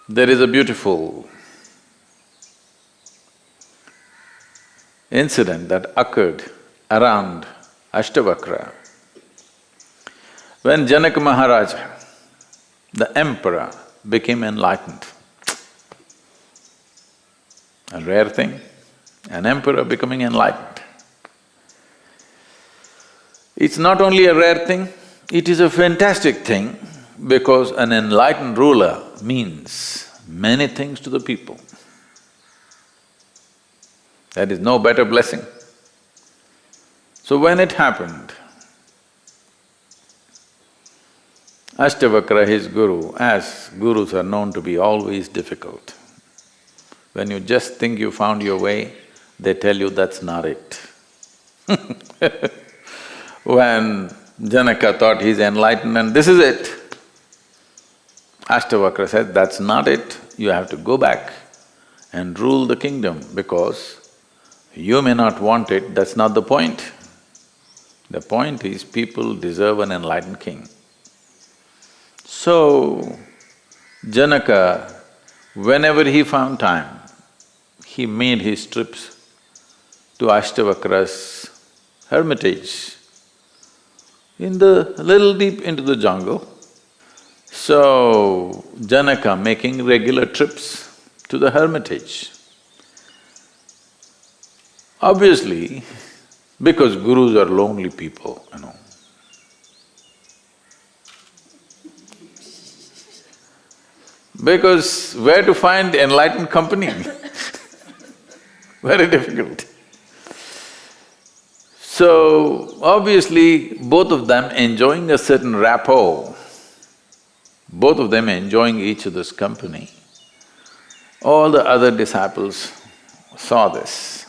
There is a beautiful incident that occurred around Ashtavakra. When Janaka Maharaj, the emperor, became enlightened. A rare thing, an emperor becoming enlightened. It's not only a rare thing, it is a fantastic thing because an enlightened ruler means many things to the people. There is no better blessing. So when it happened, Ashtavakra, his guru, as gurus are known to be always difficult. When you just think you found your way, they tell you that's not it. When Janaka thought he's enlightened and this is it, Ashtavakra said, that's not it, you have to go back and rule the kingdom because you may not want it, that's not the point. The point is people deserve an enlightened king. So, Janaka, whenever he found time, he made his trips to Ashtavakra's hermitage in the… little deep into the jungle. So, Janaka making regular trips to the hermitage. Obviously, because gurus are lonely people, you know. Because where to find enlightened company? Very difficult. So, obviously, both of them enjoying a certain rapport, both of them enjoying each other's company, all the other disciples saw this,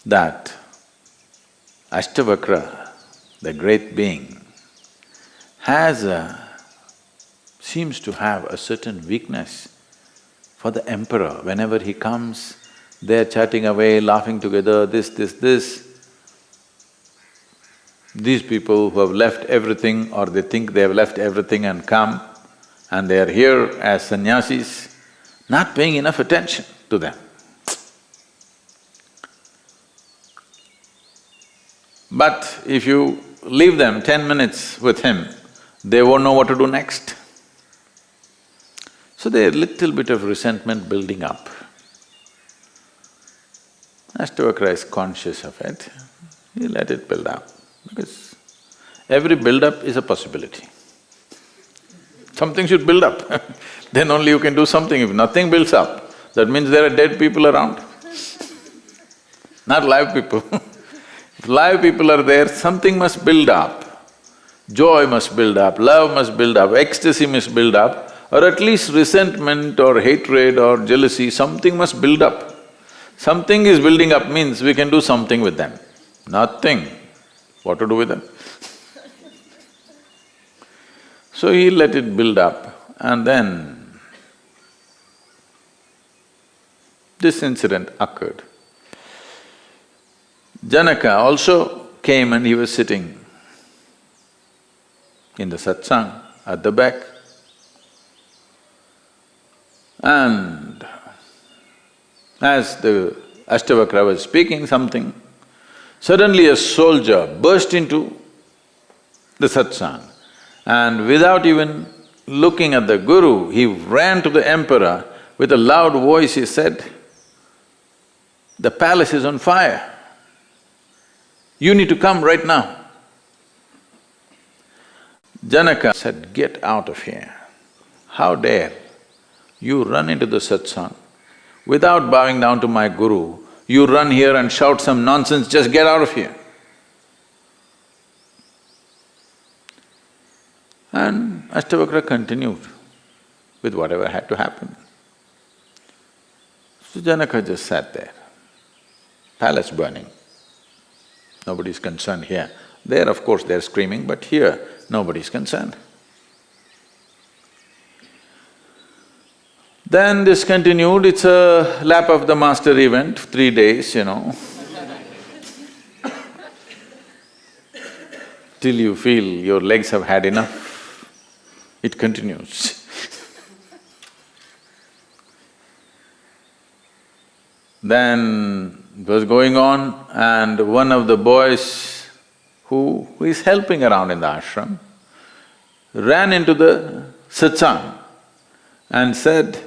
that Ashtavakra, the great being, seems to have a certain weakness for the emperor. Whenever he comes, they're chatting away, laughing together, this. These people who have left everything or they think they have left everything and come and they are here as sannyasis, not paying enough attention to them. But if you leave them 10 minutes with him, they won't know what to do next. So there's a little bit of resentment building up. Ashtavakra is conscious of it, he let it build up, because every build-up is a possibility. Something should build up, then only you can do something. If nothing builds up, that means there are dead people around, not live people. If live people are there, something must build up. Joy must build up, love must build up, ecstasy must build up, or at least resentment or hatred or jealousy, something must build up. Something is building up means we can do something with them. Nothing. What to do with them? So he let it build up and then this incident occurred. Janaka also came and he was sitting in the satsang at the back. And as the Ashtavakra was speaking something, suddenly a soldier burst into the satsang and without even looking at the guru, he ran to the emperor. With a loud voice he said, "The palace is on fire. You need to come right now." Janaka said, "Get out of here. How dare you run into the satsang without bowing down to my guru, you run here and shout some nonsense, just get out of here." And Ashtavakra continued with whatever had to happen. So Janaka just sat there, palace burning. Nobody's concerned here. There, of course, they're screaming, but here, nobody's concerned. Then this continued, it's a lap of the master event, 3 days, you know. Till you feel your legs have had enough, it continues. Then it was going on and one of the boys who is helping around in the ashram ran into the satsang and said,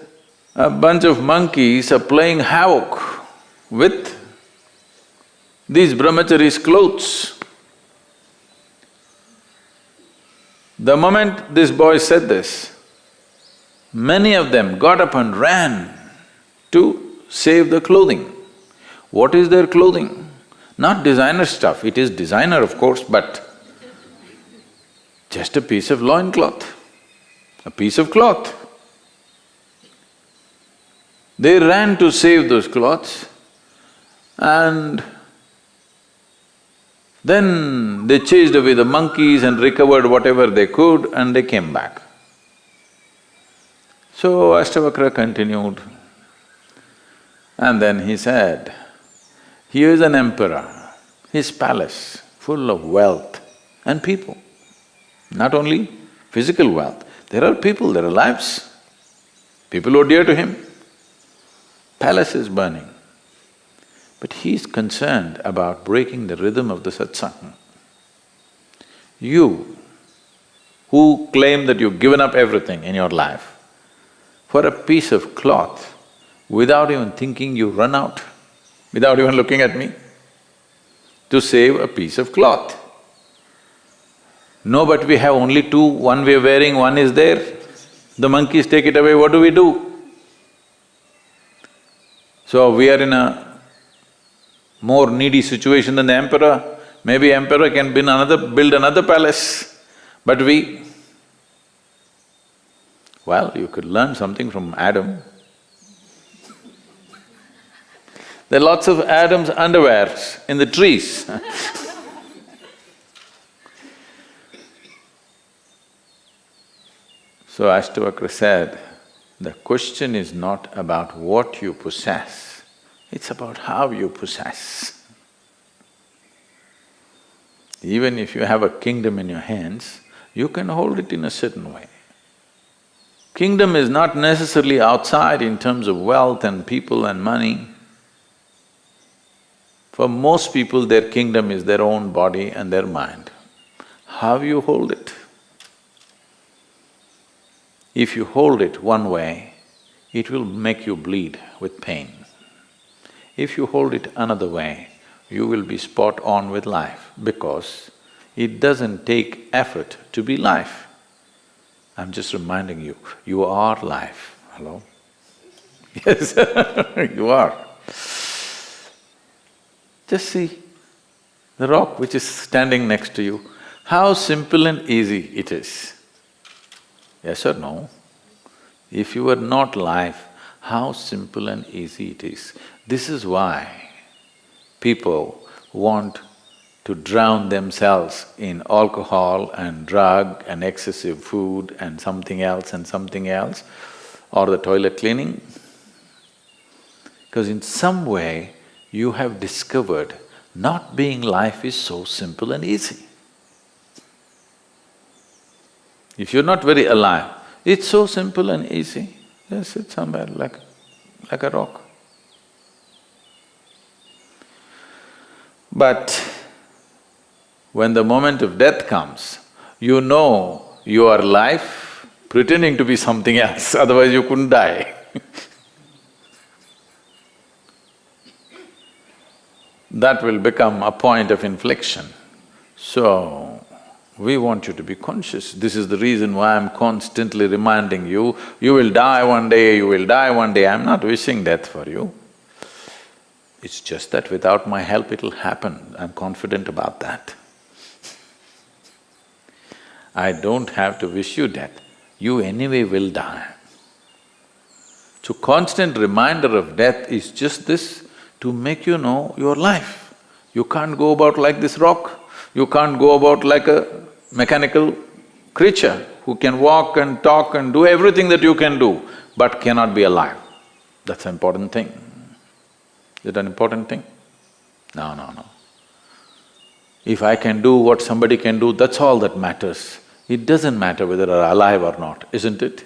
"A bunch of monkeys are playing havoc with these brahmacharis' clothes." The moment this boy said this, many of them got up and ran to save the clothing. What is their clothing? Not designer stuff, it is designer of course, but just a piece of loincloth, a piece of cloth. They ran to save those cloths and then they chased away the monkeys and recovered whatever they could and they came back. So Ashtavakra continued and then he said, "Here is an emperor, his palace full of wealth and people. Not only physical wealth, there are people, there are lives, people who are dear to him. Palace is burning, but he is concerned about breaking the rhythm of the satsang. You, who claim that you've given up everything in your life, for a piece of cloth, without even thinking you run out, without even looking at me, to save a piece of cloth. No, but we have only two, one we are wearing, one is there. The monkeys take it away, what do we do?" So we are in a more needy situation than the emperor. Maybe emperor can build another palace, but we… Well, you could learn something from Adam. There are lots of Adam's underwears in the trees So Ashtavakra said, the question is not about what you possess, it's about how you possess. Even if you have a kingdom in your hands, you can hold it in a certain way. Kingdom is not necessarily outside in terms of wealth and people and money. For most people, their kingdom is their own body and their mind. How you hold it? If you hold it one way, it will make you bleed with pain. If you hold it another way, you will be spot on with life because it doesn't take effort to be life. I'm just reminding you, you are life. Hello? Yes, you are. Just see the rock which is standing next to you, how simple and easy it is. Yes or no? If you were not life, how simple and easy it is. This is why people want to drown themselves in alcohol and drug and excessive food and something else, or the toilet cleaning. Because in some way, you have discovered not being life is so simple and easy. If you're not very alive, it's so simple and easy, just sit somewhere like a rock. But when the moment of death comes, you know you are life pretending to be something else, otherwise you couldn't die. That will become a point of inflection. So, we want you to be conscious. This is the reason why I'm constantly reminding you, you will die one day, you will die one day. I'm not wishing death for you. It's just that without my help it'll happen, I'm confident about that. I don't have to wish you death, you anyway will die. So constant reminder of death is just this, to make you know your life. You can't go about like this rock, you can't go about like a mechanical creature who can walk and talk and do everything that you can do, but cannot be alive. That's an important thing. Is it an important thing? No. If I can do what somebody can do, that's all that matters. It doesn't matter whether I'm alive or not, isn't it?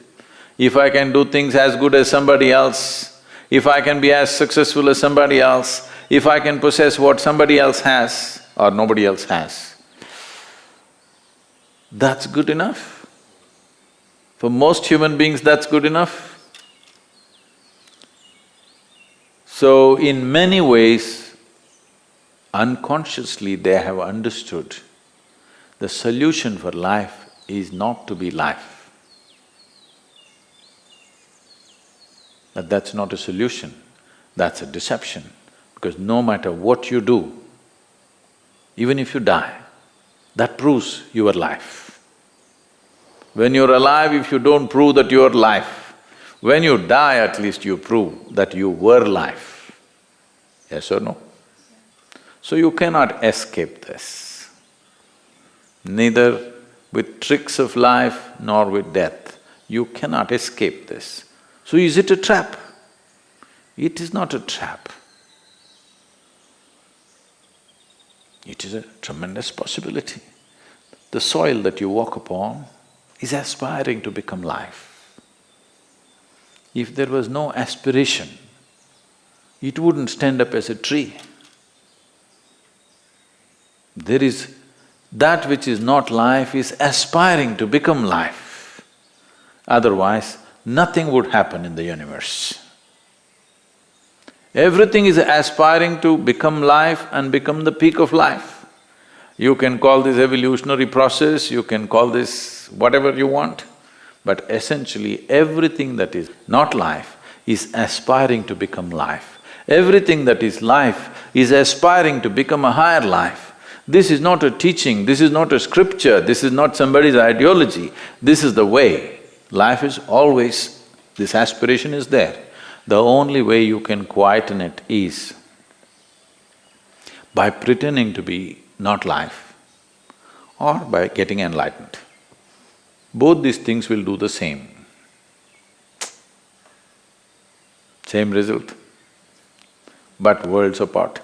If I can do things as good as somebody else, if I can be as successful as somebody else, if I can possess what somebody else has or nobody else has, that's good enough. For most human beings, that's good enough. So, in many ways, unconsciously they have understood the solution for life is not to be life. But that's not a solution, that's a deception. Because no matter what you do, even if you die, that proves your life. When you're alive, if you don't prove that you're life, when you die, at least you prove that you were life. Yes or no? So you cannot escape this. Neither with tricks of life nor with death, you cannot escape this. So is it a trap? It is not a trap. It is a tremendous possibility. The soil that you walk upon is aspiring to become life. If there was no aspiration, it wouldn't stand up as a tree. There is… that which is not life is aspiring to become life. Otherwise, nothing would happen in the universe. Everything is aspiring to become life and become the peak of life. You can call this evolutionary process, you can call this whatever you want, but essentially everything that is not life is aspiring to become life. Everything that is life is aspiring to become a higher life. This is not a teaching, this is not a scripture, this is not somebody's ideology, this is the way. Life is always… this aspiration is there. The only way you can quieten it is by pretending to be not life or by getting enlightened. Both these things will do the same. Same result, but worlds apart.